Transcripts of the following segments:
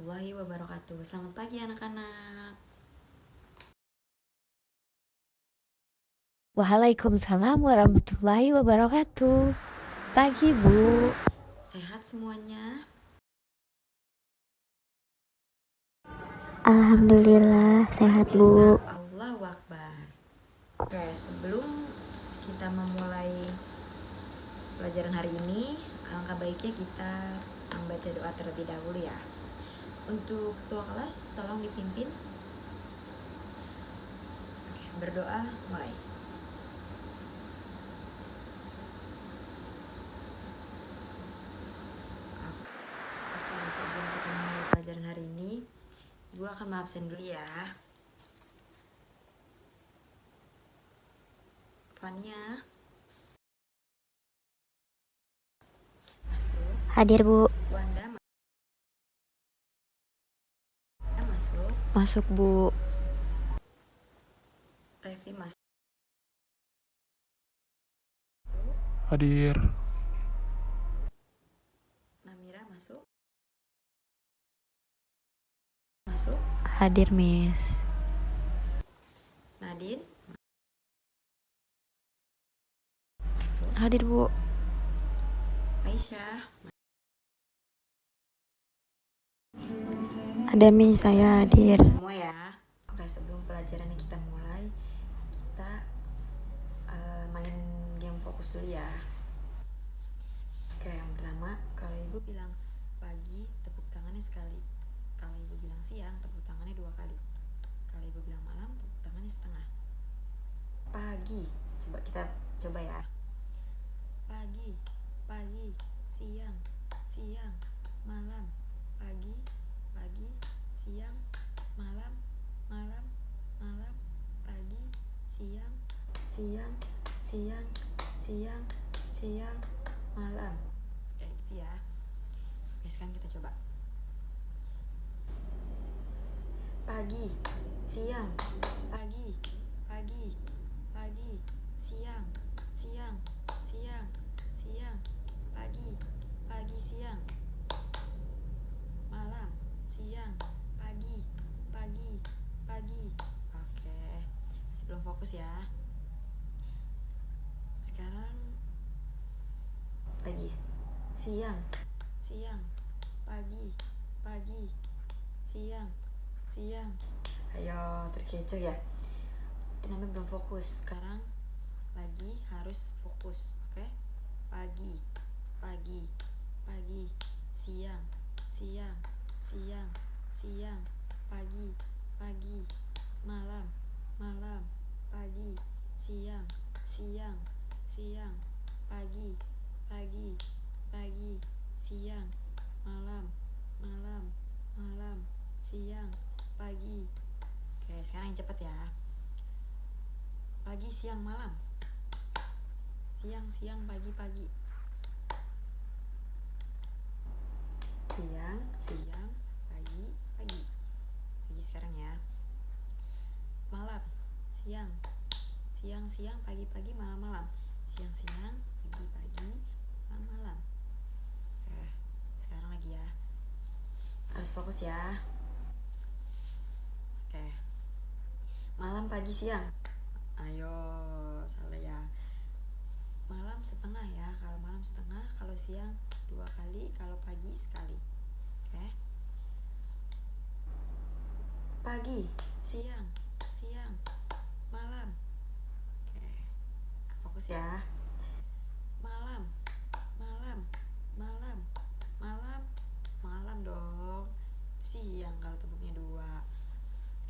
warahmatullahi wabarakatuh. Selamat pagi anak-anak. Waalaikumsalam warahmatullahi wabarakatuh. Pagi, Bu. Sehat semuanya? Alhamdulillah sehat, Bu. Allahu Akbar. Oke, sebelum kita memulai pelajaran hari ini, alangkah baiknya kita membaca doa terlebih dahulu ya. Untuk ketua kelas, tolong dipimpin. Oke, berdoa mulai. Oke, sebelum kita memulai pelajaran hari ini, Ibu akan absen dulu ya. Fania. Masuk. Hadir, Bu. Wanda masuk. Masuk, Bu. Revi masuk. Hadir. Namira masuk. Masuk. Hadir, Miss. Nadine masuk. Hadir, Bu. Aisyah. Ada Miss, saya hadir. Semua ya. Oke, sebelum pelajarannya kita mulai, kita main game fokus dulu ya. Oke, yang pertama, kalau Ibu bilang pagi, tepuk tangannya sekali. Kalau Ibu bilang siang, tepuk tangannya 2 kali. Kalau Ibu bilang malam, tepuk tangannya setengah. Pagi, kita coba ya. Pagi, pagi, siang, siang, malam. Pagi, pagi, siang, malam, malam, malam. Pagi, siang, siang, siang, siang, siang, malam. Kayak gitu ya. Oke, sekarang kita coba. Pagi, siang, pagi, pagi, pagi, siang, siang, siang, siang, pagi, pagi, siang, malam, siang, pagi, pagi, pagi. Oke, masih belum fokus ya. Sekarang lagi. Siang, siang, pagi, pagi, siang, siang. Ayo, terkecoh ya. Itu namanya belum fokus. Sekarang lagi harus fokus. Oke? Pagi, pagi, pagi, siang, siang, siang, siang, pagi, pagi, malam, malam, pagi, siang, siang, siang, pagi, pagi, pagi, siang, malam, malam, malam, siang, pagi. Oke, sekarang yang cepat ya. Pagi, siang, malam. Siang, siang, pagi, pagi. Siang, siang, pagi, pagi. Pagi sekarang ya. Malam, siang, siang, siang, pagi, pagi, malam, malam. Siang, siang, pagi, pagi, malam, malam. Oke, sekarang lagi ya. Harus fokus ya. Oke. Malam, pagi, siang. Ayo, salah ya. Malam setengah ya. Kalau malam setengah, kalau siang 2 kali, kalau pagi sekali. Oke. Pagi, siang, siang, malam. Oke. Fokus ya. Malam, malam, malam, malam, malam dong. Siang kalau tepuknya 2.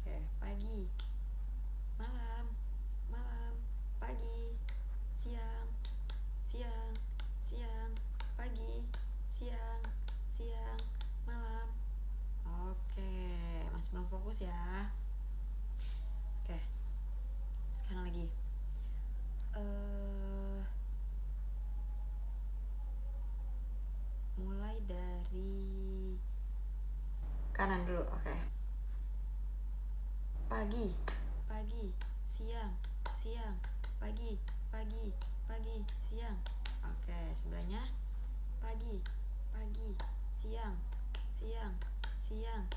Oke, pagi, malam, malam, pagi, siang, siang, siang, pagi, siang, siang, malam. Oke, masih belum fokus ya. Oke, sekarang lagi. Mulai dari kanan dulu, oke. Pagi, pagi, siang, siang, pagi, pagi, pagi, siang. Oke, sebelahnya. Pagi, pagi, siang, siang, siang,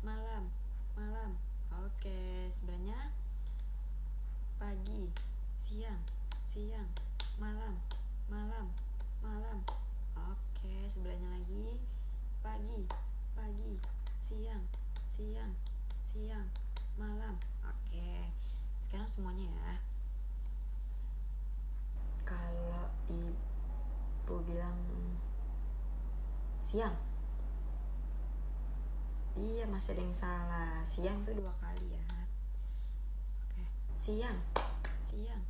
malam, malam. Oke, sebenarnya pagi, siang, siang, malam, malam, malam. Oke, sebelahnya lagi pagi, pagi, siang, siang, siang, malam. Oke, sekarang semuanya ya. Kalau ibu bilang siang, iya masih ada yang salah. Siang tuh 2 kali ya. Oke, siang, siang,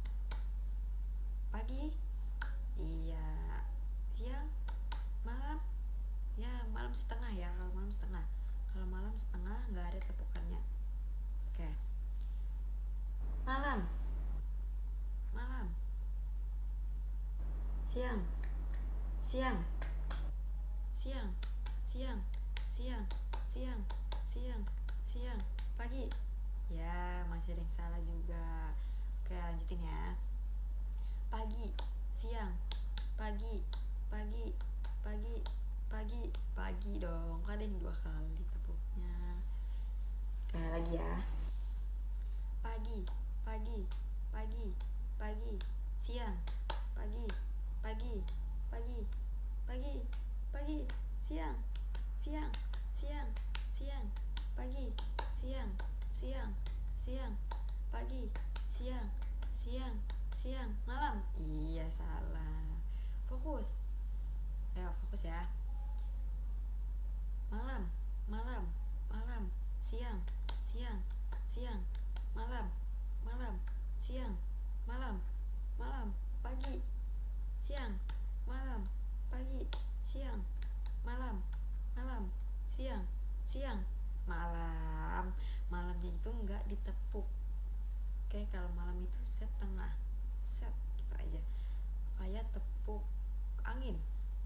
pagi, iya, siang, malam. Ya malam setengah ya, kalau malam setengah. Kalau malam setengah nggak ada tepukannya. Oke, malam, malam, siang, siang, siang, siang, siang, siang, siang, siang, pagi. Ya masih ada yang salah juga. Oke, lanjutin ya. Pagi, siang, pagi, pagi, pagi, pagi, pagi dong. Kan ada yang 2 kali tepuknya. Oke, lagi ya. Pagi, pagi, pagi, pagi, siang, pagi, pagi, pagi, pagi, pagi, siang, siang, siang, siang, pagi, siang, siang, siang, pagi, siang, siang, siang, malam. Iya salah. Fokus. Ayo fokus ya. Malam, malam, malam, siang, siang, siang, malam, malam, siang, malam, malam, pagi, siang, malam, pagi, siang, malam, malam, siang, siang, malam. Malamnya itu nggak ditepuk. Oke, kalau malam itu setengah, set gitu aja. Kayak tepuk angin,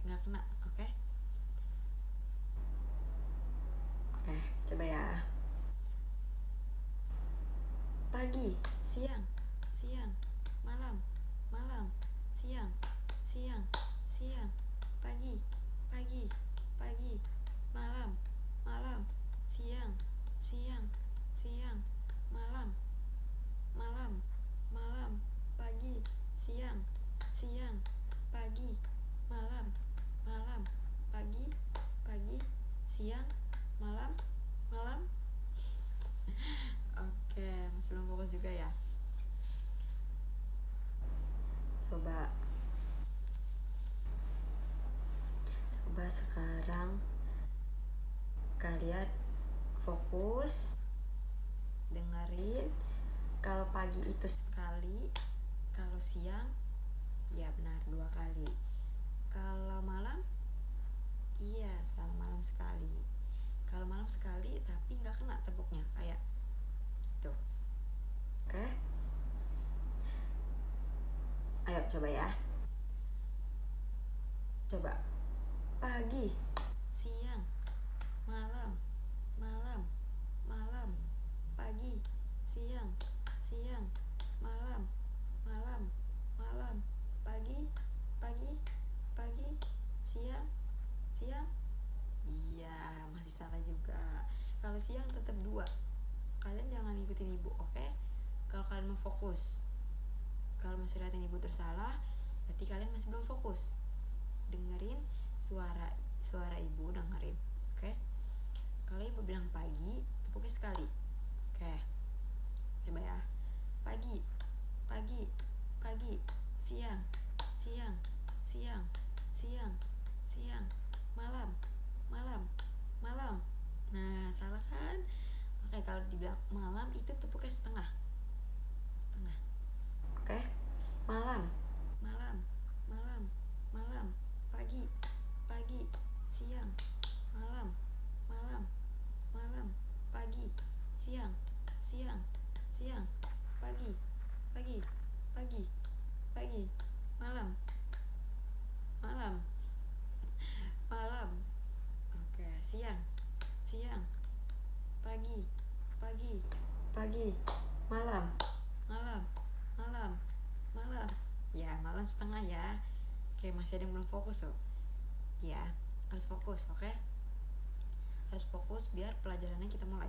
nggak kena. Oke. Oke, coba ya. Pagi, siang, siang, malam, malam, siang, siang, siang, pagi, pagi, pagi, malam, malam, siang, siang, siang, malam, malam, malam, pagi, siang, siang, pagi, malam, malam, pagi, pagi, siang, malam, malam. Oke, masih belum fokus juga ya. Coba sekarang kalian fokus dengerin. Kalau pagi itu sekali, kalau siang ya benar 2 kali. Kalau malam, iya kalau malam sekali. Kalau malam sekali tapi nggak kena tepuknya, kayak gitu. Oke, ayo coba ya. Coba pagi, siang, malam, malam, malam, pagi, siang, siang, malam, malam, malam, pagi, pagi, pagi, siang, siang. Iya, masih salah juga. Kalau siang tetap 2. Kalian jangan ikutin ibu, oke? Kalau kalian mau fokus. Kalau masih liatin ibu tersalah, berarti kalian masih belum fokus. Dengerin suara ibu, dengerin, oke? Kalau ibu bilang pagi, tepuknya sekali. Oke, coba ya. Pagi, pagi, pagi, siang, siang, siang, siang, siang, malam, malam, malam. Nah, salah kan? Oke, kalau dibilang malam itu tepuknya setengah. Setengah. Oke. Malam, malam, malam, malam, pagi, pagi, siang, malam, malam, malam, pagi, siang, siang, siang, pagi, pagi, pagi, pagi, malam, malam, malam. Oke, siang, siang, pagi, pagi, pagi, malam, malam, malam, malam. Ya, malam setengah ya. Oke, masih ada yang belum fokus loh. Ya, harus fokus, oke? Harus fokus biar pelajarannya kita mulai.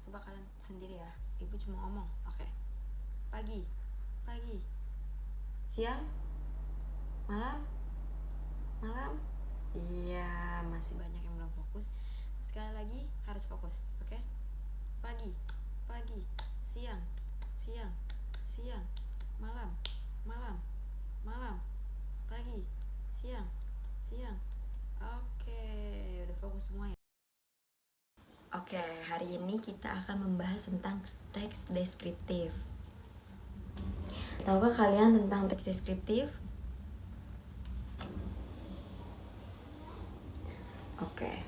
Coba kalian sendiri ya. Ibu cuma ngomong. Oke. Pagi. Pagi. Siang. Malam. Malam. Iya, masih banyak yang belum fokus. Sekali lagi harus fokus. Oke. Pagi. Pagi. Siang. Siang. Siang. Malam. Malam. Malam. Pagi. Siang. Siang. Oke, udah fokus semua ya. Oke, hari ini kita akan membahas tentang teks deskriptif. Tahukah kalian tentang teks deskriptif? Oke.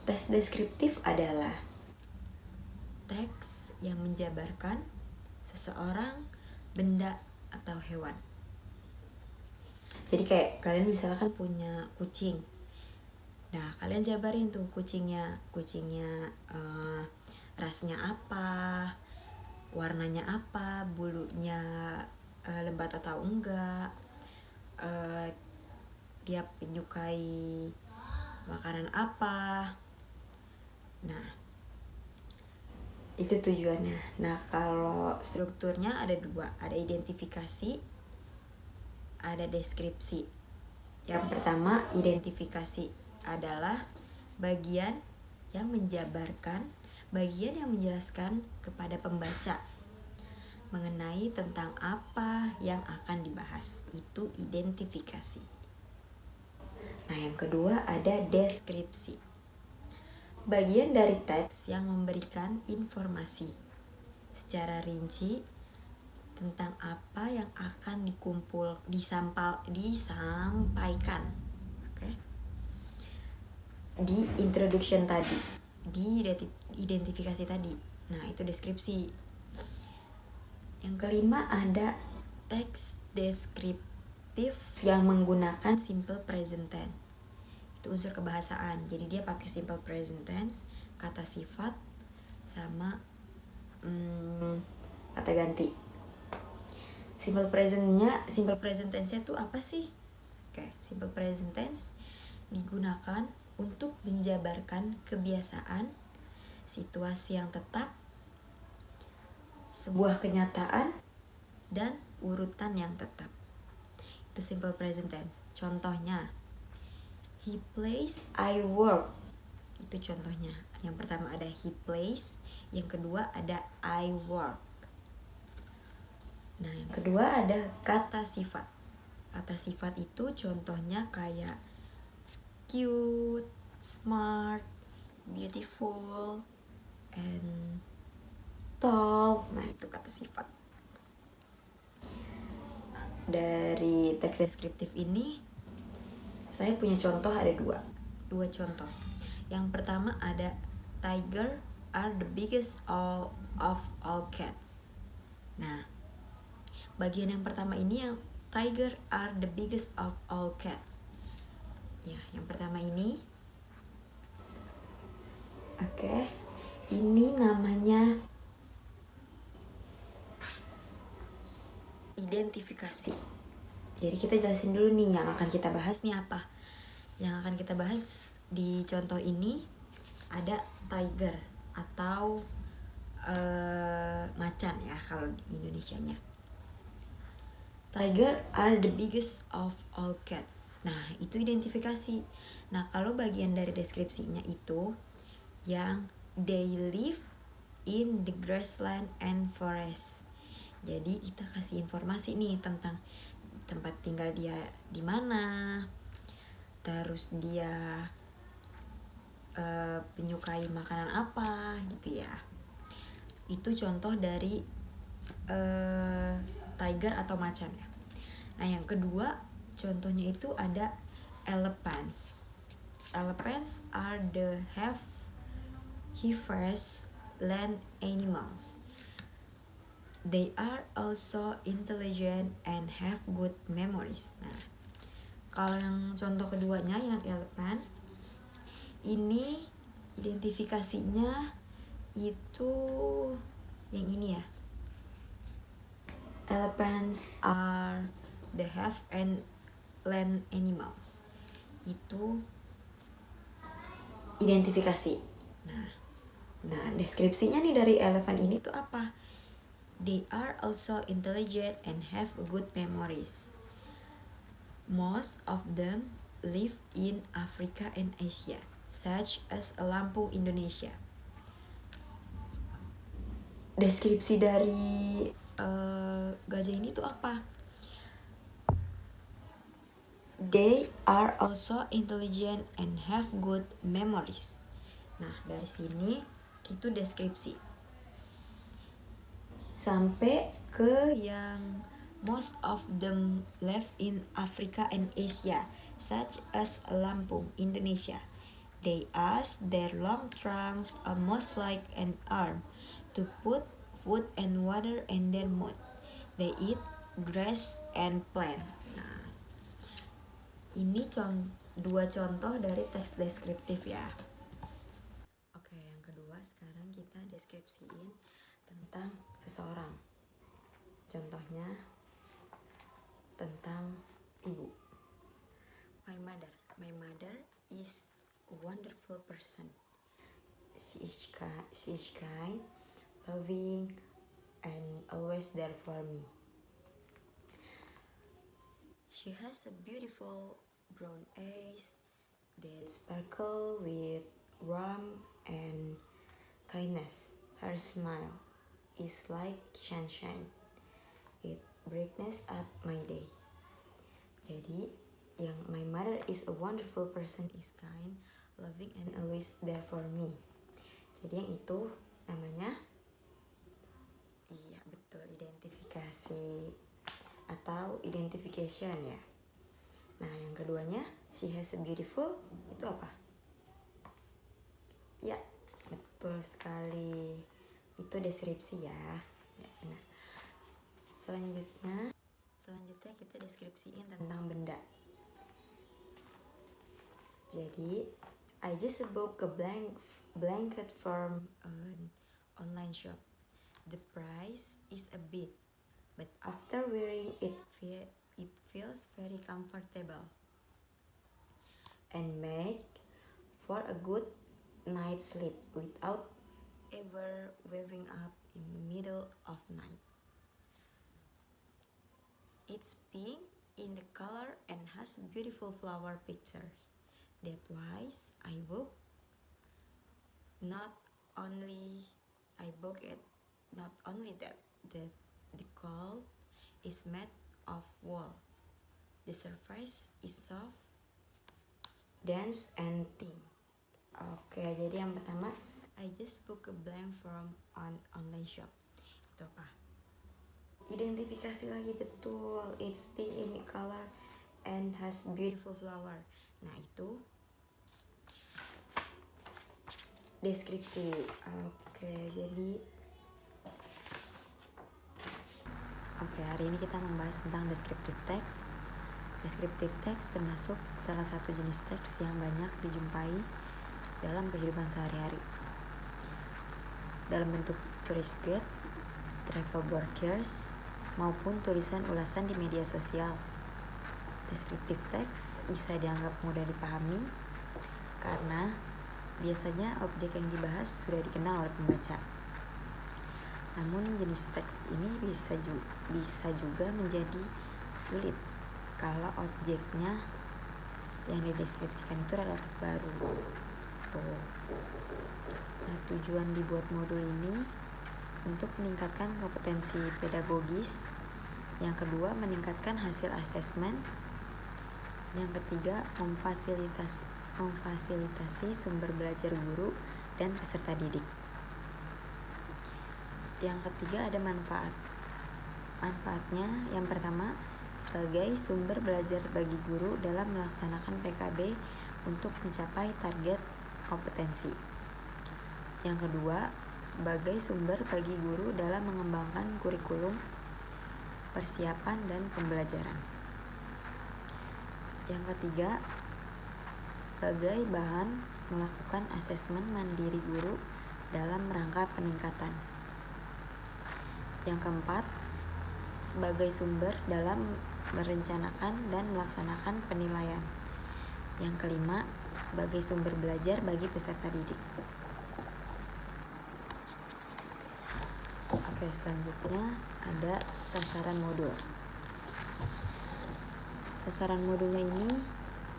Teks deskriptif adalah teks yang menjabarkan seseorang, benda, atau hewan. Jadi kayak kalian misalkan punya kucing. Nah, kalian jabarin tuh kucingnya rasnya apa, warnanya apa, bulunya lebat atau enggak, dia menyukai makanan apa. Nah, itu tujuannya. Nah, kalau strukturnya ada dua, ada identifikasi, ada deskripsi. Yang pertama, identifikasi adalah bagian yang menjabarkan, bagian yang menjelaskan kepada pembaca mengenai tentang apa yang akan dibahas. Itu identifikasi. Nah, yang kedua ada deskripsi. Bagian dari teks yang memberikan informasi secara rinci tentang apa yang akan disampaikan. Oke. Di introduction tadi, di identifikasi tadi. Nah, itu deskripsi. Yang kelima ada teks deskriptif yang menggunakan simple present tense. Itu unsur kebahasaan. Jadi dia pakai simple present tense, kata sifat sama kata ganti. Simple present tense-nya tuh apa sih? Oke, simple present tense digunakan untuk menjabarkan kebiasaan, situasi yang tetap, sebuah kenyataan, dan urutan yang tetap. Itu simple present tense. Contohnya, he plays, I work. Itu contohnya. Yang pertama ada he plays, yang kedua ada I work. Nah, yang kedua ada kata sifat. Kata sifat itu contohnya kayak cute, smart, beautiful, and tall. Nah, itu kata sifat. Dari teks deskriptif ini saya punya contoh, ada dua contoh. Yang pertama ada tiger are the biggest of all cats. Nah, bagian yang pertama ini yang tiger are the biggest of all cats. Ya, yang pertama ini. Oke. Ini namanya identifikasi. Jadi kita jelasin dulu nih yang akan kita bahas nih apa. Yang akan kita bahas di contoh ini ada tiger atau macan ya kalau di Indonesianya. Tiger are the biggest of all cats. Nah, itu identifikasi. Nah, kalau bagian dari deskripsinya itu yang they live in the grassland and forest. Jadi kita kasih informasi nih tentang tempat tinggal dia di mana. Terus dia menyukai makanan apa gitu ya. Itu contoh dari tiger atau macan ya. Nah, yang kedua contohnya itu ada elephants. Elephants are the heaviest land animals. They are also intelligent and have good memories. Nah, kalau yang contoh keduanya yang elephant ini identifikasinya itu yang ini ya. Elephants are the have and land animals. Itu identifikasi. Nah, deskripsinya nih dari elephant ini tuh apa? They are also intelligent and have good memories. Most of them live in Africa and Asia, such as Lampung, Indonesia. Deskripsi dari gajah ini tuh apa? They are also intelligent and have good memories. Nah, dari sini itu deskripsi. Sampai ke yang most of them live in Africa and Asia, such as Lampung, Indonesia. They use their long trunks almost like an arm to put food and water in their mouth. They eat grass and plant. Nah, ini dua contoh dari teks deskriptif ya. Oke, yang kedua sekarang kita deskripsiin tentang seseorang. Contohnya tentang ibu. My mother is a wonderful person. She is kind, loving, and always there for me. She has a beautiful brown eyes that sparkle with warmth and kindness. Her smile is like sunshine. It brightens up my day. Jadi, yang my mother is a wonderful person is kind, loving, and always there for me. Jadi yang itu namanya, iya betul, identifikasi atau identification ya. Nah, yang keduanya, she has a beautiful, itu apa? Ya, betul sekali. Itu deskripsi ya. Nah, selanjutnya kita deskripsiin tentang benda. Jadi, I just bought a blanket from an online shop. The price is a bit, but after wearing it feels very comfortable and make for a good night's sleep without ever waking up in the middle of night. It's pink in the color and has beautiful flower pictures. That's why I bought it. Not only that, the cloth is made of wool. The surface is soft, dense, and thin. Oke, jadi yang pertama, I just booked a blanket from an online shop. Itu apa? Identifikasi lagi, betul. It's pink in color and has beautiful flower. Nah, itu deskripsi. Hari ini kita membahas tentang deskriptif teks. Deskriptif teks termasuk salah satu jenis teks yang banyak dijumpai dalam kehidupan sehari-hari. Dalam bentuk tulis guide, travel brochures, maupun tulisan ulasan di media sosial. Deskriptif teks bisa dianggap mudah dipahami karena biasanya objek yang dibahas sudah dikenal oleh pembaca. Namun jenis teks ini bisa juga menjadi sulit kalau objeknya yang dideskripsikan itu relatif baru. Nah, tujuan dibuat modul ini untuk meningkatkan kompetensi pedagogis. Yang kedua, meningkatkan hasil asesmen. Yang ketiga, memfasilitasi sumber belajar guru dan peserta didik. Yang ketiga, ada manfaatnya. Yang pertama, sebagai sumber belajar bagi guru dalam melaksanakan PKB untuk mencapai target kompetensi. Yang kedua, sebagai sumber bagi guru dalam mengembangkan kurikulum, persiapan, dan pembelajaran. Yang ketiga, sebagai bahan melakukan asesmen mandiri guru dalam rangka peningkatan. Yang keempat, sebagai sumber dalam merencanakan dan melaksanakan penilaian. Yang kelima, sebagai sumber belajar bagi peserta didik. Oke, selanjutnya ada sasaran modul. Sasaran modulnya ini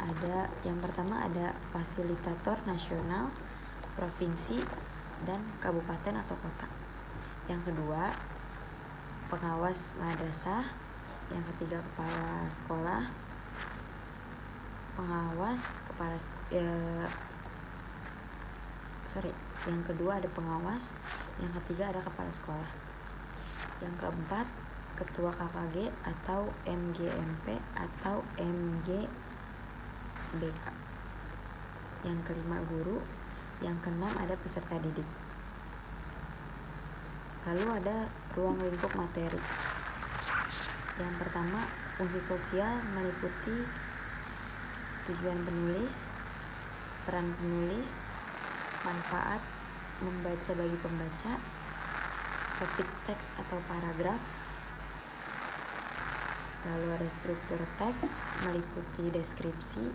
ada, yang pertama ada fasilitator nasional, provinsi, dan kabupaten atau kota. Yang kedua, pengawas madrasah. Yang ketiga, kepala sekolah. Yang kedua ada pengawas, yang ketiga ada kepala sekolah. Yang keempat, ketua KKG atau MGMP atau MGBK. Yang kelima, guru. Yang keenam ada peserta didik. Lalu ada ruang lingkup materi. Yang pertama, fungsi sosial meliputi tujuan penulis, peran penulis, manfaat membaca bagi pembaca, topik teks atau paragraf. Lalu ada struktur teks meliputi deskripsi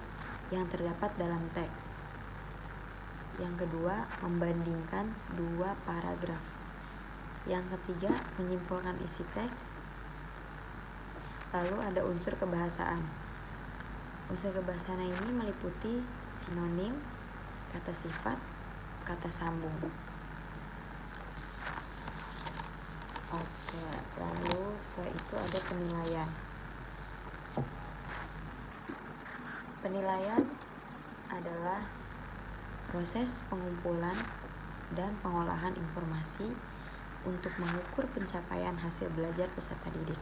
yang terdapat dalam teks. Yang kedua, membandingkan dua paragraf. Yang ketiga, menyimpulkan isi teks. Lalu ada unsur kebahasaan. Unsur kebahasaan ini meliputi sinonim, kata sifat, kata sambung. Oke, lalu setelah itu ada penilaian. Penilaian adalah proses pengumpulan dan pengolahan informasi untuk mengukur pencapaian hasil belajar peserta didik.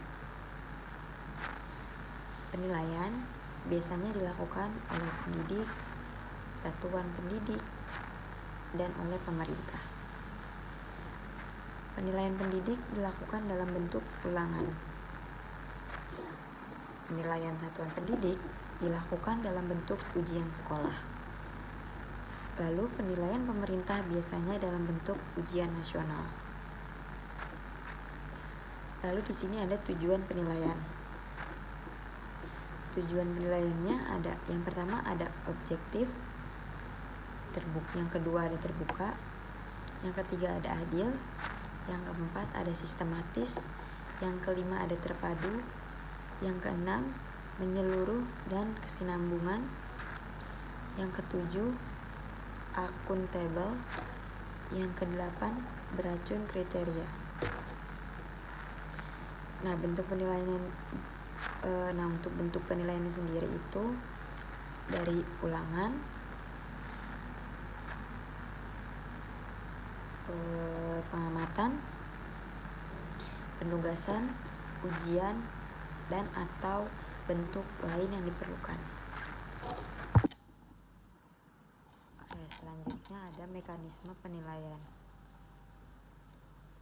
Penilaian biasanya dilakukan oleh pendidik, satuan pendidik, dan oleh pemerintah. Penilaian pendidik dilakukan dalam bentuk ulangan. Penilaian satuan pendidik dilakukan dalam bentuk ujian sekolah. Lalu penilaian pemerintah biasanya dalam bentuk ujian nasional. Lalu di sini ada tujuan penilaian. Tujuan penilaiannya ada, yang pertama ada objektif, yang kedua ada terbuka, yang ketiga ada adil, yang keempat ada sistematis, yang kelima ada terpadu, yang keenam menyeluruh dan kesinambungan, yang ketujuh akuntabel, yang kedelapan beracun kriteria. Nah, untuk bentuk penilaiannya sendiri itu dari ulangan, pengamatan, penugasan, ujian, dan atau bentuk lain yang diperlukan. Oke, selanjutnya ada mekanisme penilaian.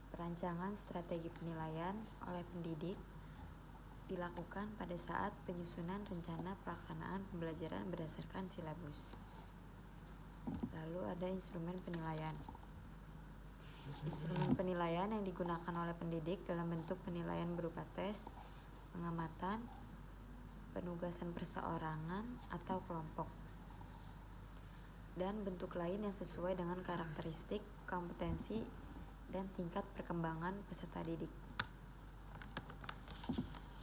Perancangan strategi penilaian oleh pendidik dilakukan pada saat penyusunan rencana pelaksanaan pembelajaran berdasarkan silabus. Lalu ada instrumen penilaian. Instrumen penilaian yang digunakan oleh pendidik dalam bentuk penilaian berupa tes, pengamatan, penugasan perseorangan atau kelompok, dan bentuk lain yang sesuai dengan karakteristik, kompetensi, dan tingkat perkembangan peserta didik.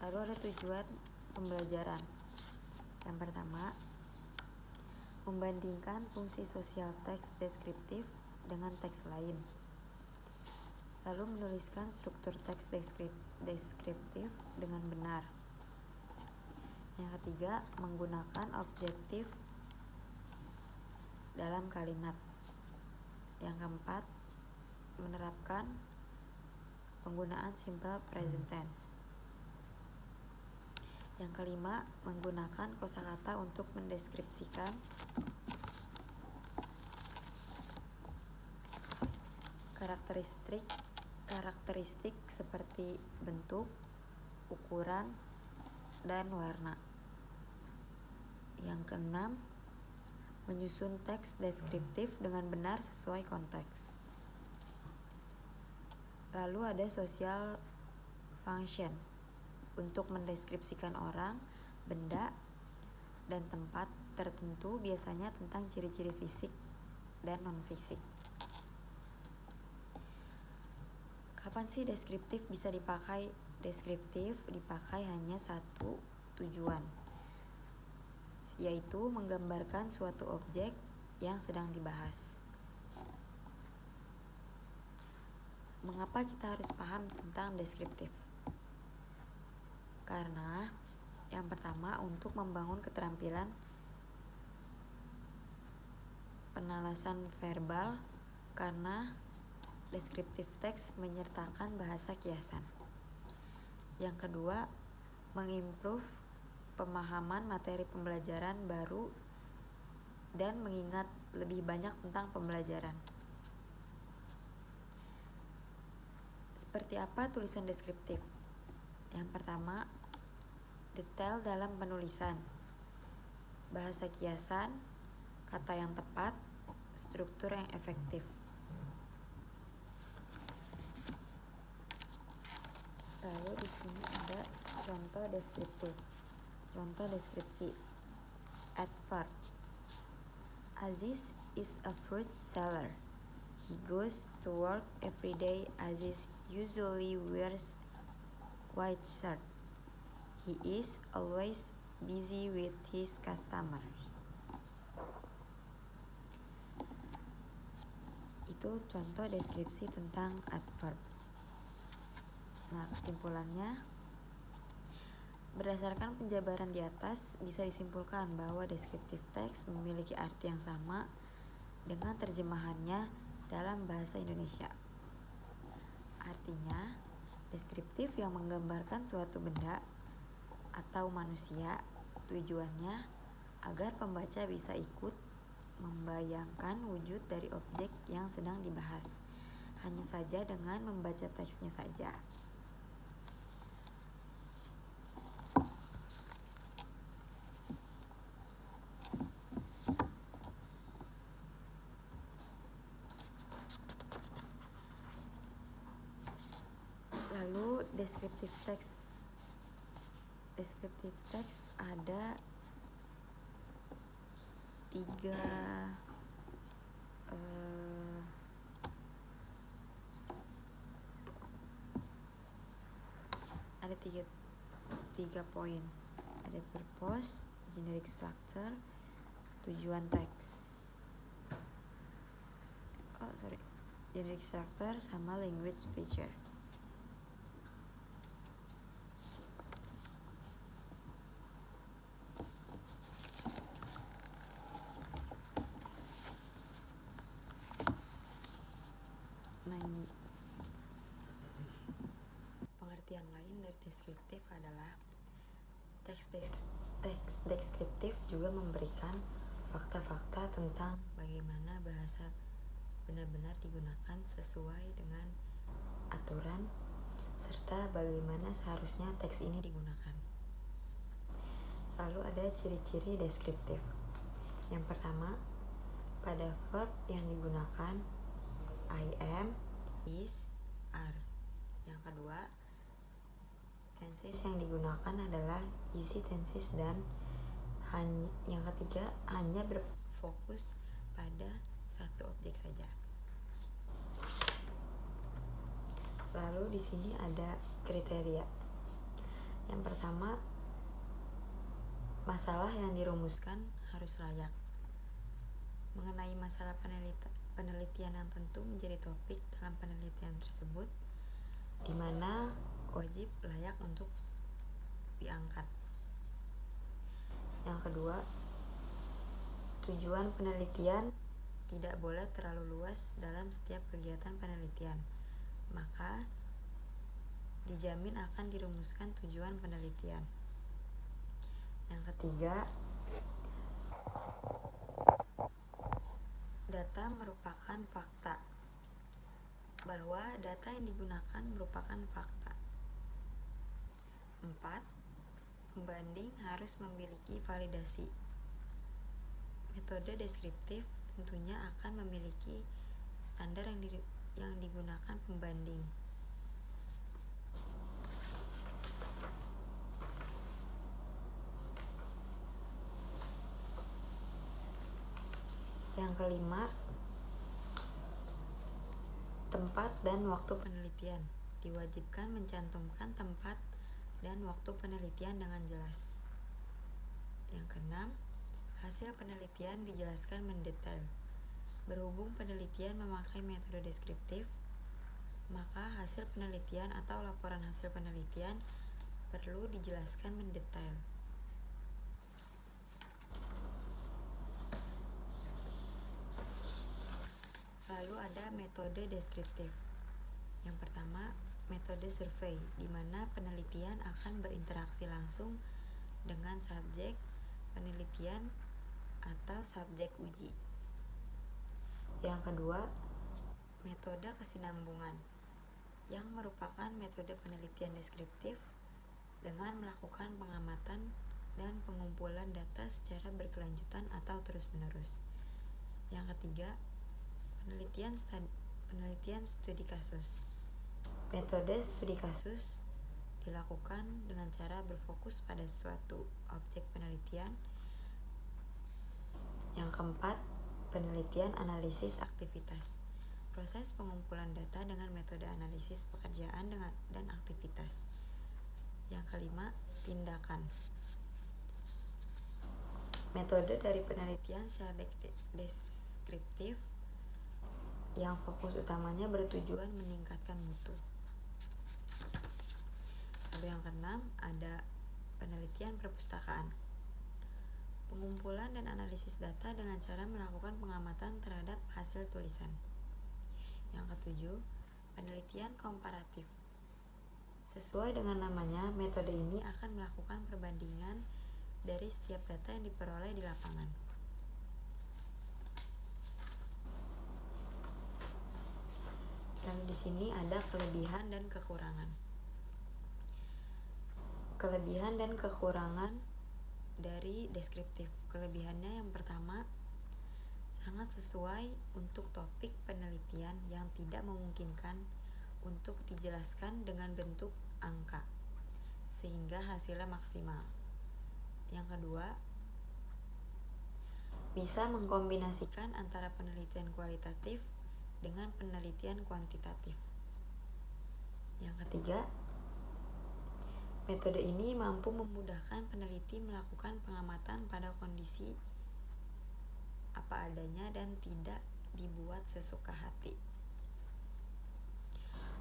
Lalu ada tujuan pembelajaran. Yang pertama, membandingkan fungsi sosial teks deskriptif dengan teks lain. Lalu menuliskan struktur teks deskriptif dengan benar. Yang ketiga, menggunakan objektif dalam kalimat. Yang keempat, menerapkan penggunaan simple present tense. Yang kelima, menggunakan kosakata untuk mendeskripsikan karakteristik seperti bentuk, ukuran, dan warna. Yang keenam, menyusun teks deskriptif dengan benar sesuai konteks. Lalu ada social function untuk mendeskripsikan orang, benda, dan tempat tertentu, biasanya tentang ciri-ciri fisik dan non-fisik. Kapan sih deskriptif bisa dipakai? Deskriptif dipakai hanya satu tujuan, yaitu menggambarkan suatu objek yang sedang dibahas. Mengapa kita harus paham tentang deskriptif? Karena yang pertama, untuk membangun keterampilan penalasan verbal, karena deskriptif teks menyertakan bahasa kiasan. Yang kedua, mengimprove pemahaman materi pembelajaran baru dan mengingat lebih banyak tentang pembelajaran. Seperti apa tulisan deskriptif? Yang pertama, detail dalam penulisan, bahasa kiasan, kata yang tepat, struktur yang efektif. Lalu di sini ada contoh deskriptif. Contoh deskripsi. Adverb. Aziz is a fruit seller. He goes to work every day. Aziz usually wears white shirt. He is always busy with his customers. Itu contoh deskripsi tentang adverb. Nah, kesimpulannya, berdasarkan penjabaran di atas, bisa disimpulkan bahwa deskriptif teks memiliki arti yang sama dengan terjemahannya dalam bahasa Indonesia. Artinya, deskriptif yang menggambarkan suatu benda atau manusia, tujuannya agar pembaca bisa ikut membayangkan wujud dari objek yang sedang dibahas, hanya saja dengan membaca teksnya saja. Lalu deskriptif teks ada tiga poin. Ada purpose, generic structure, tujuan teks. Generic structure sama language feature. Nah, ini pengertian lain dari deskriptif adalah teks deskriptif juga memberikan fakta-fakta tentang bagaimana bahasa benar-benar digunakan sesuai dengan aturan serta bagaimana seharusnya teks ini digunakan. Lalu ada ciri-ciri deskriptif. Yang pertama, pada verb yang digunakan I am, is, are. Yang kedua, tenses yang digunakan adalah easy tenses, dan yang ketiga, hanya berfokus pada satu objek saja. Lalu di sini ada kriteria. Yang pertama, masalah yang dirumuskan harus layak. Mengenai masalah penelitian yang tentu menjadi topik dalam penelitian tersebut, di mana wajib layak untuk diangkat. Yang kedua, tujuan penelitian tidak boleh terlalu luas dalam setiap kegiatan penelitian, maka dijamin akan dirumuskan tujuan penelitian. Yang ketiga, data merupakan fakta, bahwa data yang digunakan merupakan fakta. 4. Pembanding harus memiliki validasi. Metode deskriptif tentunya akan memiliki standar yang digunakan pembanding. Yang kelima, tempat dan waktu penelitian. Diwajibkan mencantumkan tempat dan waktu penelitian dengan jelas. Yang keenam, hasil penelitian dijelaskan mendetail. Berhubung penelitian memakai metode deskriptif, maka hasil penelitian atau laporan hasil penelitian perlu dijelaskan mendetail. Lalu ada metode deskriptif. Yang pertama, metode survei, di mana penelitian akan berinteraksi langsung dengan subjek penelitian atau subjek uji. Yang kedua, metode kesinambungan, yang merupakan metode penelitian deskriptif dengan melakukan pengamatan dan pengumpulan data secara berkelanjutan atau terus-menerus. Yang ketiga, penelitian studi kasus. Metode studi kasus dilakukan dengan cara berfokus pada suatu objek penelitian. Yang keempat, penelitian analisis aktivitas. Proses pengumpulan data dengan metode analisis pekerjaan dan aktivitas. Yang kelima, tindakan. Metode dari penelitian secara deskriptif yang fokus utamanya bertujuan meningkatkan mutu. Lalu yang keenam, ada penelitian perpustakaan. Pengumpulan dan analisis data dengan cara melakukan pengamatan terhadap hasil tulisan. Yang ketujuh, penelitian komparatif. Sesuai dengan namanya, metode ini akan melakukan perbandingan dari setiap data yang diperoleh di lapangan. Lalu di sini ada kelebihan dan kekurangan. Kelebihan dan kekurangan dari deskriptif. Kelebihannya yang pertama, sangat sesuai untuk topik penelitian yang tidak memungkinkan untuk dijelaskan dengan bentuk angka, sehingga hasilnya maksimal. Yang kedua, bisa mengkombinasikan antara penelitian kualitatif dengan penelitian kuantitatif. Yang ketiga, metode ini mampu memudahkan peneliti melakukan pengamatan pada kondisi apa adanya dan tidak dibuat sesuka hati.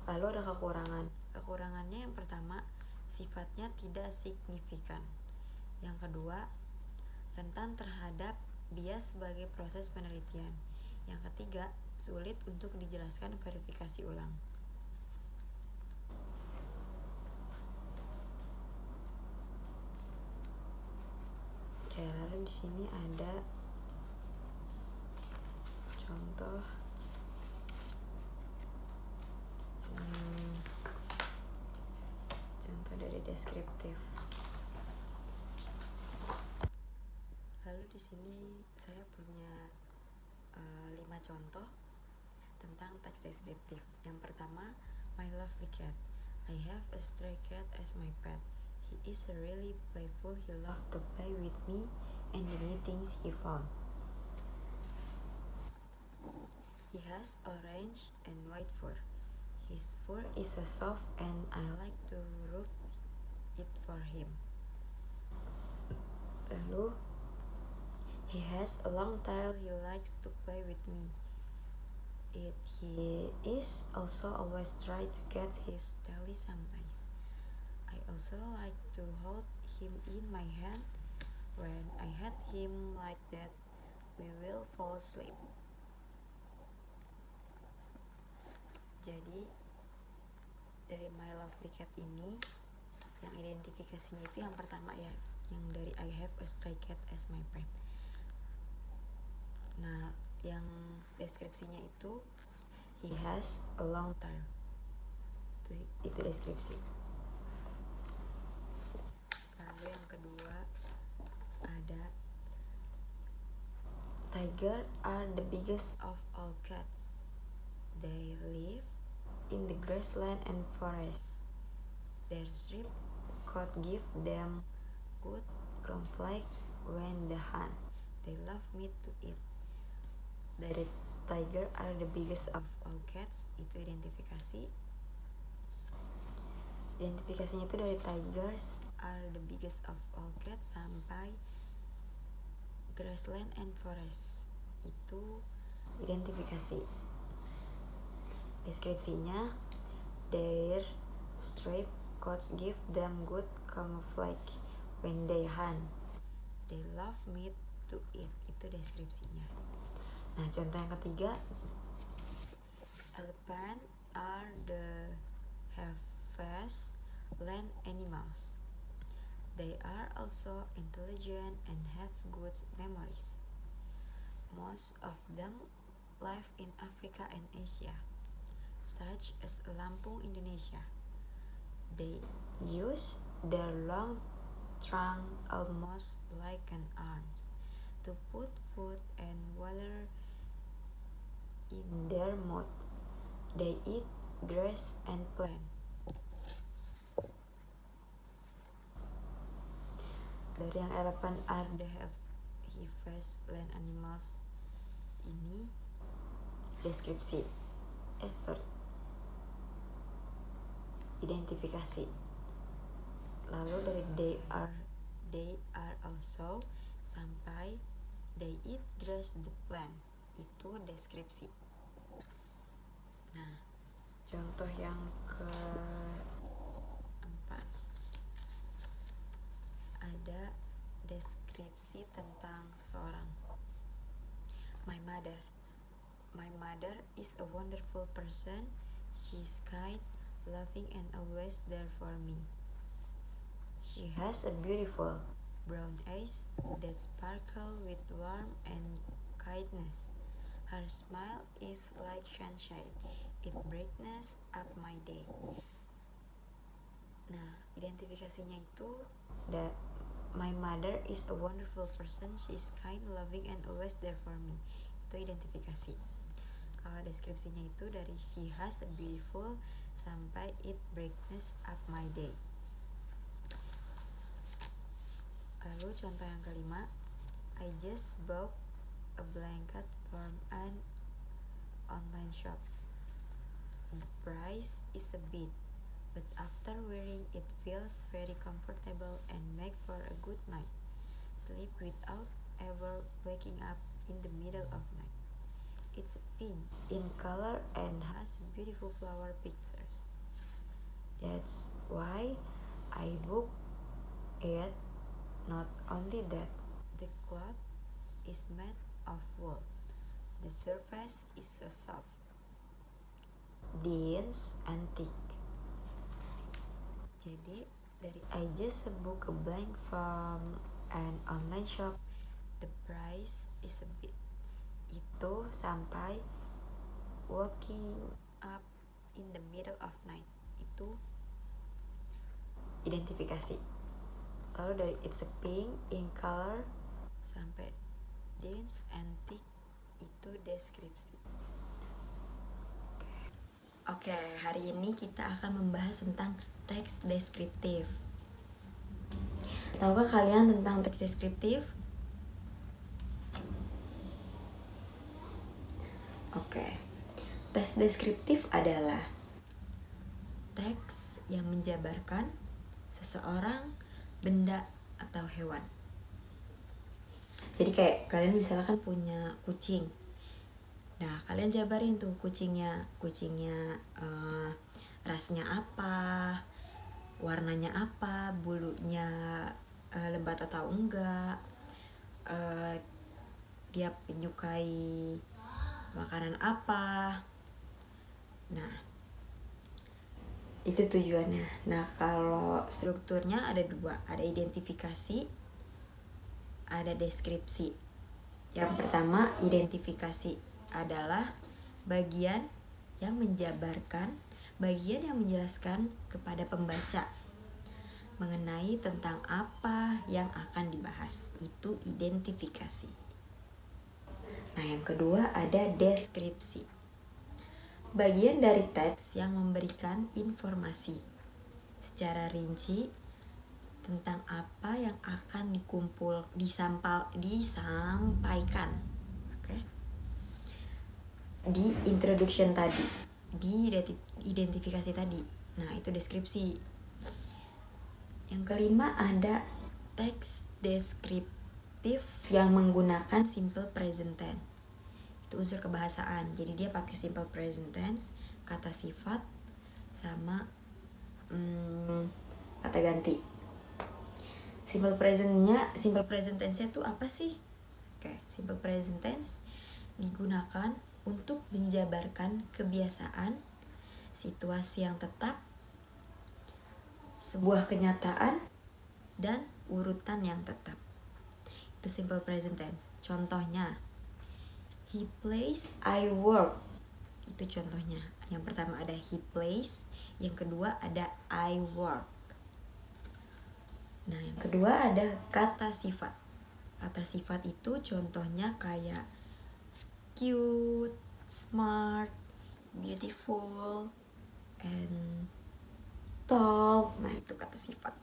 Lalu ada kekurangan. Kekurangannya yang pertama, sifatnya tidak signifikan. Yang kedua, rentan terhadap bias sebagai proses penelitian. Yang ketiga, sulit untuk dijelaskan verifikasi ulang. Oke, lalu di sini ada contoh dari deskriptif. Lalu di sini saya punya 5 contoh tentang teks deskriptif. Yang pertama, my lovely cat. I have a stray cat as my pet. He is really playful. He loves to play with me and the new things he found. He has orange and white fur. His fur is so soft and I like to rub it for him. Lalu, he has a long tail. He likes to play with me. He is also always try to get his tail sometimes. I also like to hold him in my hand. When I had him like that, we will fall asleep. Jadi dari my lovely cat ini, yang identifikasinya itu yang pertama ya, yang dari I have a stray cat as my pet. Nah, yang deskripsinya itu he has a long tail. Itu deskripsi. Lalu yang kedua ada tiger are the biggest of all cats. They live in the grassland and forest. Their strip coat give them good camouflage when they hunt. They love meat to eat. Dari tiger are the biggest of all cats, itu identifikasi. Identifikasinya itu dari tigers are the biggest of all cats sampai grassland and forest. Itu identifikasi. Deskripsinya, their striped coats give them good camouflage when they hunt. They love meat to eat. Itu deskripsinya. Nah, contoh yang ketiga, elephant are the fast land animals. They are also intelligent and have good memories. Most of them live in Africa and Asia, such as Lampung, Indonesia. They use their long trunk almost like an arms to put food and water in their mouth. They eat grass and plant. Dari yang elephant are the heaviest land animals ini deskripsi. Identifikasi. Lalu dari they are also sampai they eat grass the plants, itu deskripsi. Nah, contoh yang keempat ada deskripsi tentang seseorang. My mother is a wonderful person. She's kind, loving, and always there for me. She has a beautiful brown eyes that sparkle with warmth and kindness. Her smile is like sunshine. It brightens up my day. Nah, identifikasinya itu my mother is a wonderful person. She is kind, loving, and always there for me. Itu identifikasi. Kalau deskripsinya itu dari she has a beautiful sampai it brightens up my day. Lalu contoh yang kelima, I just bought a blanket from an online shop. The price is a bit, but after wearing it feels very comfortable and make for a good night. Sleep without ever waking up in the middle of night. It's pink in color and has beautiful flower pictures. That's why I booked it. Not only that, the cloth is made of wool. The surface is so soft, dense, and thick. Jadi dari I just booked a blanket from an online shop. The price is a bit. Itu sampai waking up in the middle of night. Itu identifikasi. Lalu dari it's a pink in color sampai dense and thick, itu deskripsi. Oke, hari ini kita akan membahas tentang teks deskriptif. Tahukah kalian tentang teks deskriptif? Oke. Teks deskriptif adalah teks yang menjabarkan seseorang, benda, atau hewan. Jadi kayak kalian misalkan punya kucing. Nah, kalian jabarin tuh kucingnya rasnya apa, warnanya apa, bulunya lebat atau enggak, dia menyukai makanan apa. Nah, itu tujuannya. Nah, kalau strukturnya ada dua, ada identifikasi, ada deskripsi. Yang pertama, identifikasi adalah bagian yang menjabarkan, bagian yang menjelaskan kepada pembaca mengenai tentang apa yang akan dibahas. Itu identifikasi. Nah, yang kedua ada deskripsi. Bagian dari teks yang memberikan informasi secara rinci tentang apa yang akan disampaikan. Oke. Di introduction tadi, di identifikasi tadi. Nah, itu deskripsi. Yang kelima ada teks deskriptif yang menggunakan simple present tense. Itu unsur kebahasaan. Jadi dia pakai simple present tense, kata sifat sama kata ganti. Simple present tense-nya itu apa sih? Oke, simple present tense digunakan untuk menjabarkan kebiasaan, situasi yang tetap, sebuah kenyataan, dan urutan yang tetap. Itu simple present tense. Contohnya, he plays, I work. Itu contohnya. Yang pertama ada he plays, yang kedua ada I work. Nah, yang kedua ada kata sifat. Kata sifat itu contohnya kayak cute, smart, beautiful, and tall. Nah, itu kata sifat.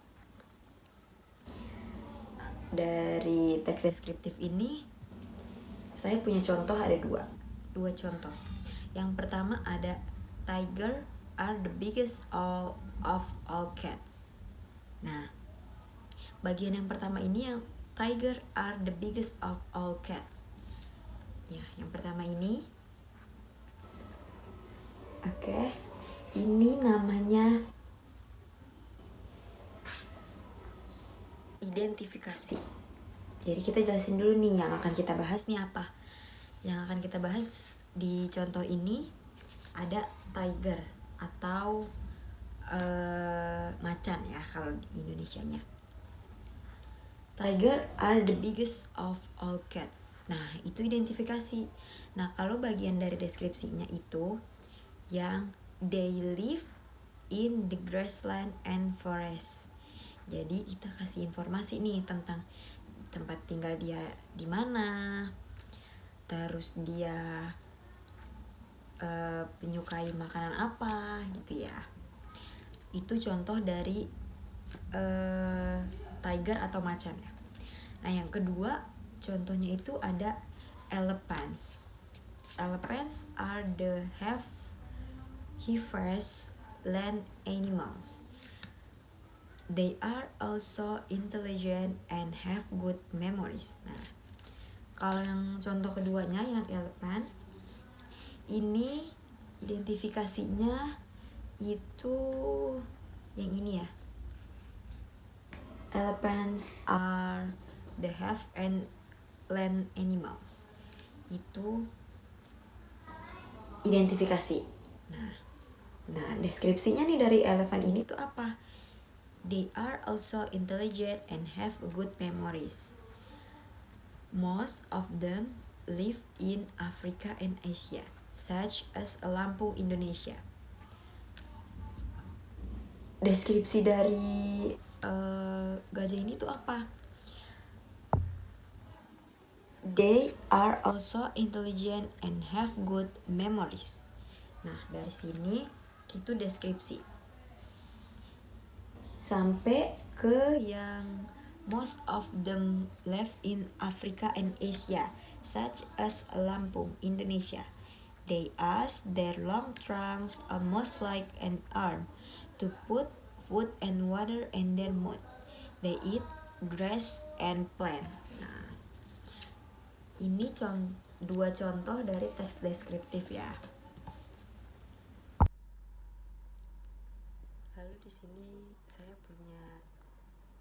Dari teks deskriptif ini saya punya contoh, ada dua contoh. Yang pertama ada tiger are the biggest of all cats. Nah, bagian yang pertama ini yang tiger are the biggest of all cats. Ya, yang pertama ini. Oke. Ini namanya identifikasi. Jadi kita jelasin dulu nih yang akan kita bahas nih apa. Yang akan kita bahas di contoh ini ada tiger atau macan ya kalau di Indonesianya. Tiger are the biggest of all cats. Nah, itu identifikasi. Nah, kalau bagian dari deskripsinya itu yang they live in the grassland and forest. Jadi kita kasih informasi nih tentang tempat tinggal dia di mana, terus dia menyukai makanan apa gitu ya. Itu contoh dari tiger atau macan ya. Nah, yang kedua contohnya itu ada elephants. Elephants are the heaviest land animals. They are also intelligent and have good memories. Nah, kalau yang contoh keduanya yang elephant ini identifikasinya itu yang ini ya. Elephants are the have and land animals. Itu identifikasi. Nah, deskripsinya nih dari elephant ini tuh apa? They are also intelligent and have good memories. Most of them live in Africa and Asia, such as Lampung, Indonesia. Deskripsi dari gajah ini tuh apa? They are also intelligent and have good memories. Nah, dari sini itu deskripsi. Sampai ke yang most of them live in Africa and Asia, such as Lampung, Indonesia. They use their long trunks almost like an arm to put food and water in their mouth. They eat grass and plant. Nah, ini dua contoh dari teks deskriptif ya. Lalu di sini saya punya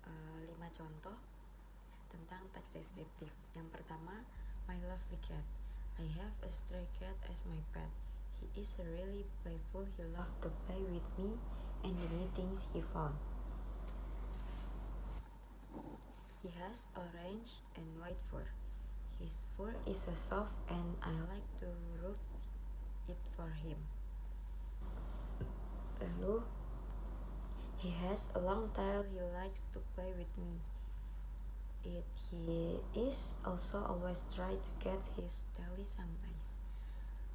5 contoh tentang teks deskriptif. Yang pertama, my lovely cat. I have a stray cat as my pet. He is really playful. He loves to play with me and the new things he found. He has orange and white fur. His fur is so soft and I like to rub it for him. Lalu, he has a long tail. He likes to play with me. He is also always try to get his tail sometimes.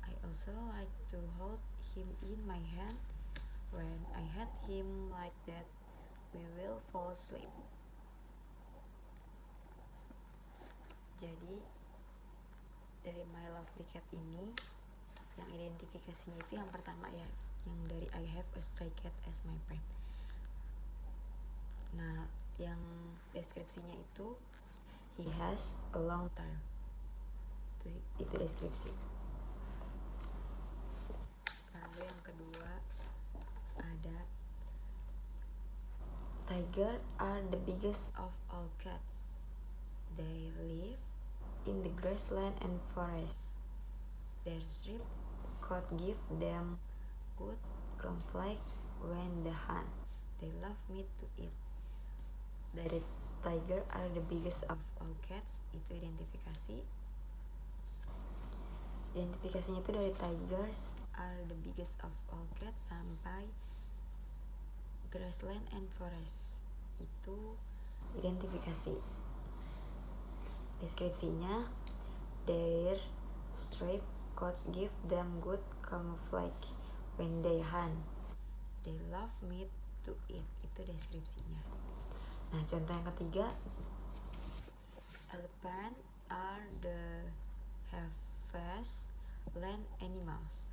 I also like to hold him in my hand. When I had him like that, we will fall asleep. Jadi dari My Lovely Cat ini yang identifikasinya itu yang pertama ya, yang dari I have a stray cat as my pet. Nah, yang deskripsinya itu he has a long tail. Itu deskripsi. Lalu yang kedua ada tiger are the biggest of all cats. They live in the grassland and forest. Their striped coat give them good camouflage when they hunt. They love meat to eat. Dari tiger are the biggest of all cats itu identifikasi. Identifikasinya itu dari tigers are the biggest of all cats sampai grassland and forest itu identifikasi. Deskripsinya their striped coats give them good camouflage when they hunt. They love meat to eat. Itu deskripsinya. Nah, contoh yang ketiga, elephant are the fast land animals.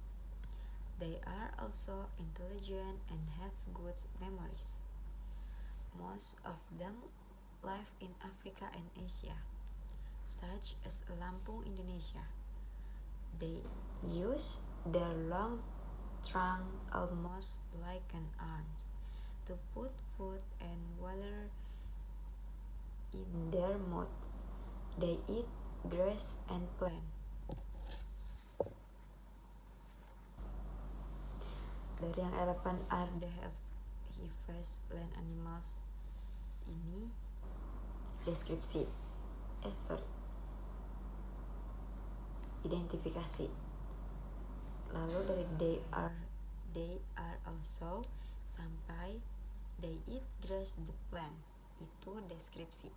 They are also intelligent and have good memories. Most of them live in Africa and Asia, such as Lampung, Indonesia. They use their long trunk almost like an arms to put food and water in their mouth. They eat grass and plant. Dari yang elephant are the heaviest land animals ini deskripsi. Identifikasi. Lalu dari they are also sampai they eat grass the plants itu deskripsi.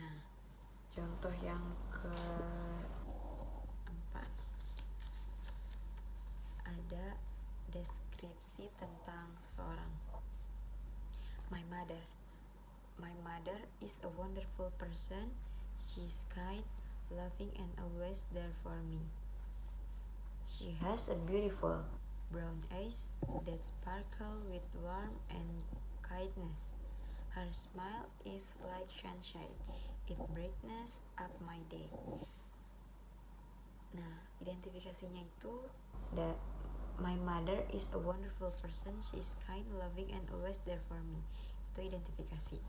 Nah, contoh yang keempat ada deskripsi tentang seseorang. My mother is a wonderful person. She's kind, loving, and always there for me. She has a beautiful brown eyes that sparkle with warmth and kindness. Her smile is like sunshine. It brightens up my day. Nah, identifikasinya itu my mother is a wonderful person. She is kind, loving, and always there for me. Itu identifikasi.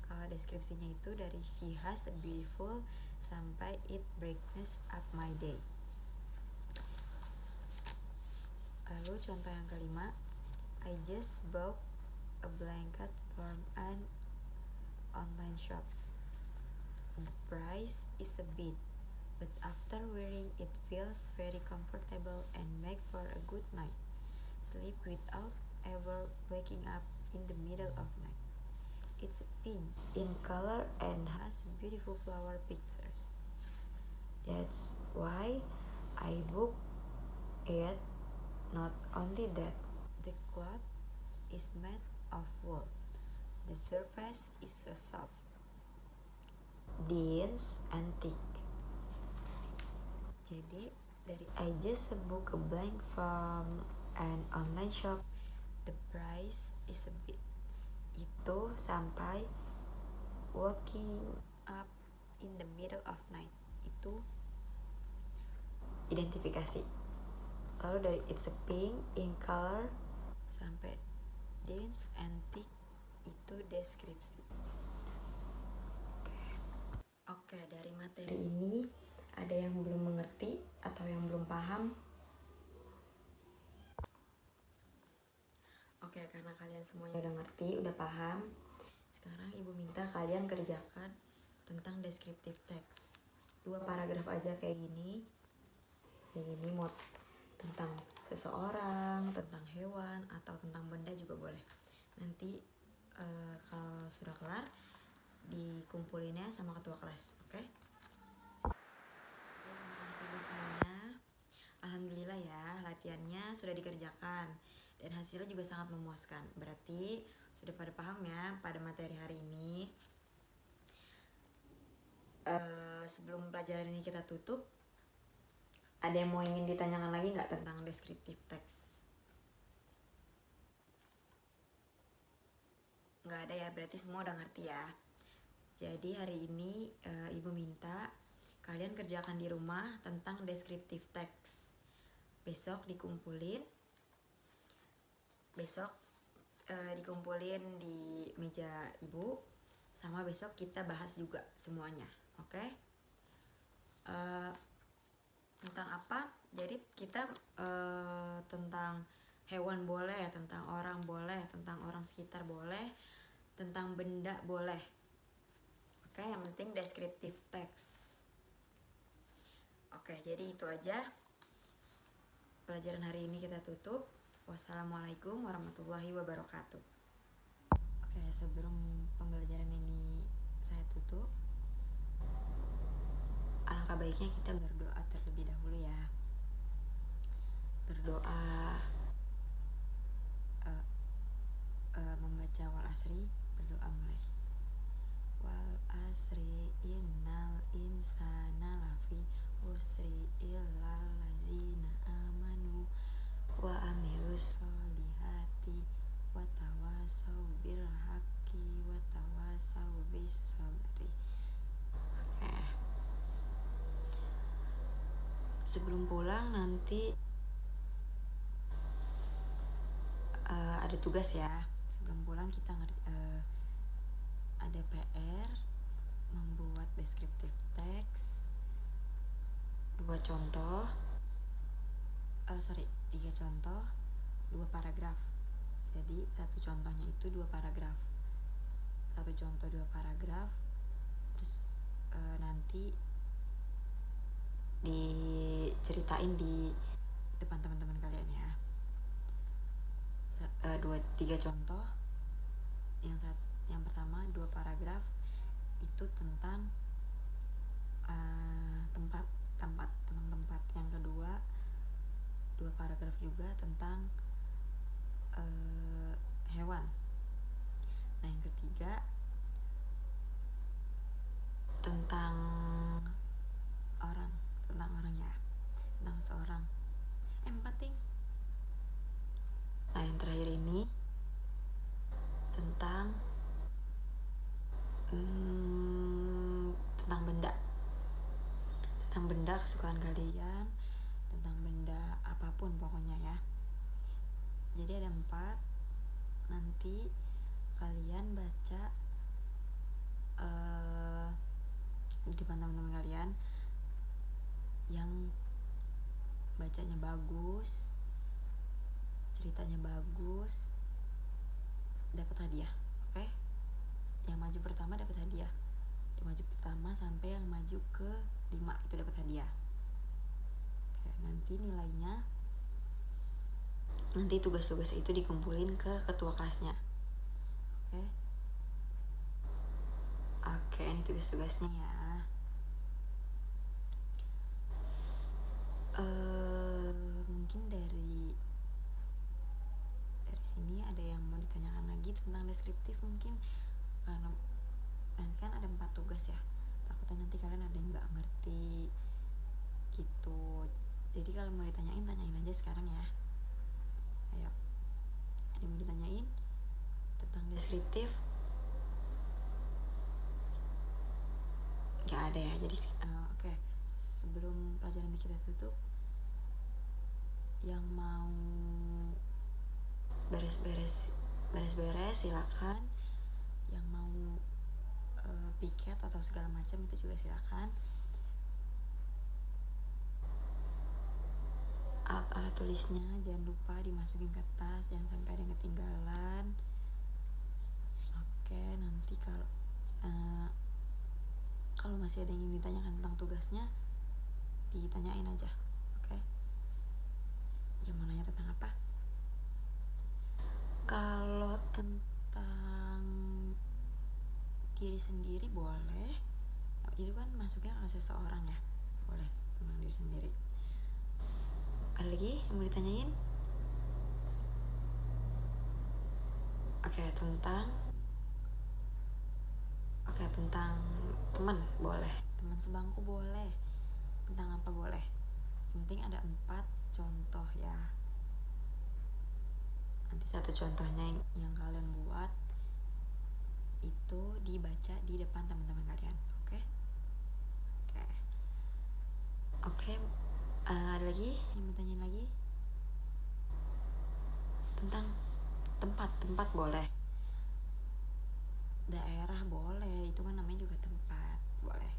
Kalau deskripsinya itu dari she has a beautiful sampai it brightens up my day. Lalu contoh yang kelima, I just bought a blanket from an online shop. The price is a bit, but after wearing it feels very comfortable and make for a good night. Sleep without ever waking up in the middle of night. It's pink in color and has beautiful flower pictures. That's why I booked it. Not only that, the cloth is made of wool. The surface is so soft, dense, and thick. Jadi dari I just booked a blanket from an online shop. The price is a bit. Itu sampai waking up in the middle of night. Itu identifikasi. Lalu dari it's a pink in color sampai dense and thick itu deskripsi. Oke, dari materi ini ada yang belum mengerti atau yang belum paham? Oke, karena kalian semuanya udah ngerti, udah paham, sekarang ibu minta kalian kerjakan tentang descriptive text. 2 paragraf aja kayak gini mau tentang seseorang, tentang hewan, atau tentang benda juga boleh. Nanti kalau sudah kelar dikumpulinnya sama ketua kelas, oke? Ibu semuanya, alhamdulillah ya latihannya sudah dikerjakan dan hasilnya juga sangat memuaskan. Berarti sudah pada paham ya pada materi hari ini. Sebelum pelajaran ini kita tutup, ada yang mau ingin ditanyakan lagi nggak tentang descriptive text? berarti semua udah ngerti ya. Jadi hari ini ibu minta kalian kerjakan di rumah tentang descriptive text. Besok dikumpulin di meja ibu, sama besok kita bahas juga semuanya, oke? Tentang apa? Jadi kita tentang hewan boleh, tentang orang boleh, tentang orang sekitar boleh, tentang benda boleh. Oke, yang penting descriptive text. Oke, jadi itu aja pelajaran hari ini, kita tutup. Wassalamualaikum warahmatullahi wabarakatuh. Oke, sebelum pembelajaran ini saya tutup, alangkah baiknya kita berdoa terlebih dahulu ya. Berdoa membaca wal asri, berdoa mulai. Wal asri innal insana lafi usri illal ladzina amanu wa amilus solihati wa tawasau bil haqqi wa tawasau bis sabri. Oke. Sebelum pulang nanti ada tugas ya. Sebelum pulang kita ada PR membuat descriptive text 3 contoh, 2 paragraf. Jadi satu contohnya itu 2 paragraf. Satu contoh 2 paragraf. Terus nanti diceritain di depan teman-teman kalian ya. 3 contoh. Yang pertama 2 paragraf itu tentang tempat. Yang kedua 2 paragraf juga tentang hewan. Nah, yang ketiga tentang orang ya, tentang seseorang. 4 ting. Nah, yang terakhir ini tentang benda kesukaan kalian, tentang benda apapun pokoknya ya. Jadi ada 4. Nanti kalian baca di depan teman-teman kalian. Yang bacanya bagus, ceritanya bagus, dapat hadiah. Oke? Yang maju pertama dapat hadiah. Yang maju pertama sampai yang maju ke 5 itu dapat hadiah. Oke, nanti nilainya, nanti tugas-tugas itu dikumpulin ke ketua kelasnya. Oke, ini tugas-tugasnya ya. Mungkin dari sini ada yang mau ditanyakan lagi tentang deskriptif mungkin, karena kan ada 4 tugas ya. Takutnya nanti kalian ada yang nggak ngerti gitu. Jadi kalau mau tanyain aja sekarang ya. Ayo, ada yang mau ditanyain tentang deskriptif? Nggak ada ya. Jadi oke. Sebelum pelajaran ini kita tutup, yang mau beres-beres silakan. Yang mau piket atau segala macam itu juga silakan. Alat tulisnya jangan lupa dimasukin ke tas, jangan sampai ada yang ketinggalan. Oke, nanti kalau masih ada yang ingin ditanyakan tentang tugasnya, ditanyain aja. Oke? Ya, mau nanya tentang apa? Kalau tentang diri sendiri boleh. Itu kan masuknya ke seseorang ya. Boleh tentang diri sendiri. Ada lagi yang mau ditanyain? Oke, tentang teman boleh, teman sebangku boleh, tentang apa boleh. Yang penting ada 4 contoh ya. Nanti 1 contohnya yang kalian buat, itu dibaca di depan teman-teman kalian. Oke? Oke. Ada lagi yang mau tanyain lagi? Tentang tempat boleh, daerah boleh, itu kan namanya juga tempat, boleh.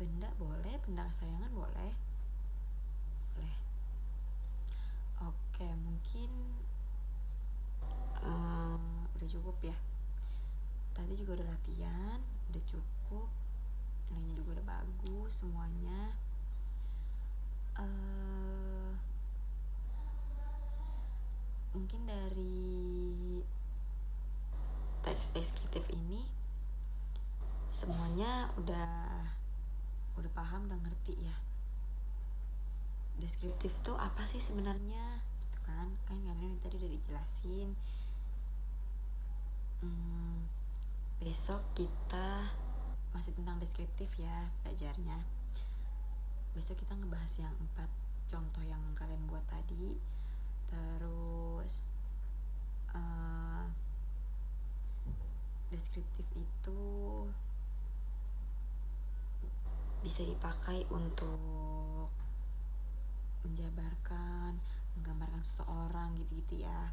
Benda boleh, benda kesayangan boleh. Oke, mungkin udah cukup ya. Tadi juga udah latihan, udah cukup, nilainya juga udah bagus semuanya. Mungkin dari teks deskriptif ini semuanya udah paham, udah ngerti ya. Deskriptif tuh apa sih sebenarnya? Gitu kan kalian tadi udah dijelasin. Besok kita masih tentang deskriptif ya belajarnya. Besok kita ngebahas yang 4 contoh yang kalian buat tadi. Terus deskriptif itu bisa dipakai untuk menjabarkan, menggambarkan seseorang gitu-gitu ya.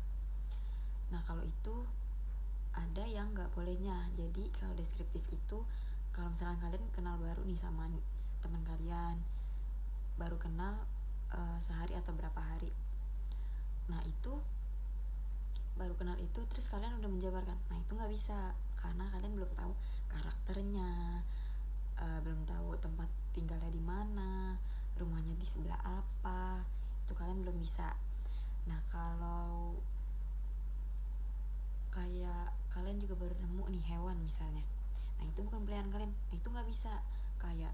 Nah kalau itu ada yang nggak bolehnya. Jadi kalau deskriptif itu, kalau misalkan kalian kenal baru nih sama teman kalian, baru kenal sehari atau berapa hari, nah itu baru kenal itu terus kalian udah menjabarkan, nah itu nggak bisa karena kalian belum tahu karakternya, belum tahu tempat tinggalnya di mana, rumahnya di sebelah apa, itu kalian belum bisa. Nah kalau kayak kalian juga baru nemu nih hewan misalnya, nah itu bukan pilihan kalian, nah itu nggak bisa. Kayak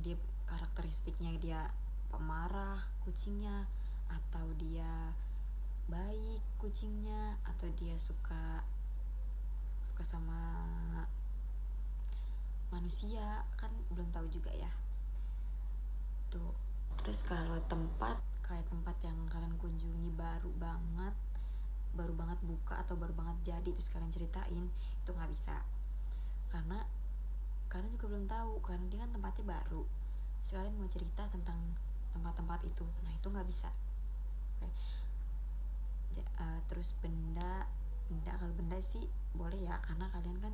dia karakteristiknya dia pemarah kucingnya, atau dia baik kucingnya, atau dia suka sama manusia, kan belum tahu juga ya tuh. Terus kalau tempat, kayak tempat yang kalian kunjungi baru banget buka atau baru banget jadi terus kalian ceritain, itu nggak bisa karena kalian juga belum tahu, karena dia kan tempatnya baru, terus kalian mau cerita tentang tempat-tempat itu, nah itu nggak bisa. Oke. Terus benda kalau benda sih boleh ya, karena kalian kan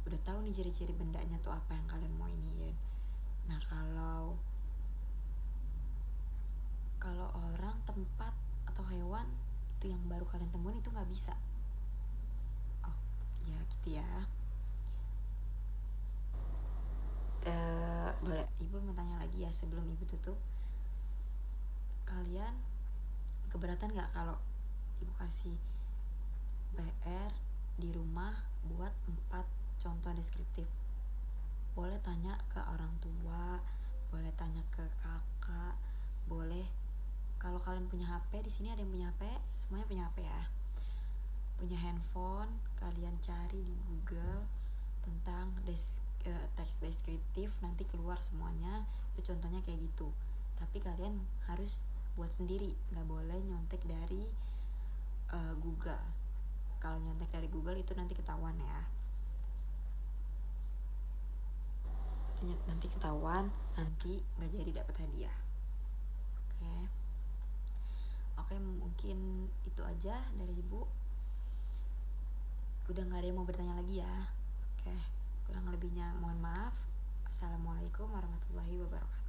udah tahu nih ciri-ciri bendanya tuh apa yang kalian mau iniin. Nah kalau orang, tempat, atau hewan itu yang baru kalian temuin itu nggak bisa. Oh ya gitu ya. Boleh ibu mau tanya lagi ya sebelum ibu tutup, kalian keberatan nggak kalau ibu kasih PR di rumah buat 4 contoh deskriptif? Boleh tanya ke orang tua, boleh tanya ke kakak, boleh kalau kalian punya HP, di sini ada yang punya HP, semuanya punya HP ya, punya handphone, kalian cari di Google tentang teks deskriptif, nanti keluar semuanya, itu contohnya kayak gitu. Tapi kalian harus buat sendiri, nggak boleh nyontek dari Google. Kalau nyontek dari Google itu nanti ketahuan ya. Nanti ketahuan, nanti nggak jadi dapat hadiah. Oke, mungkin itu aja dari ibu. Udah nggak ada yang mau bertanya lagi ya. Oke, kurang lebihnya mohon maaf. Assalamualaikum warahmatullahi wabarakatuh.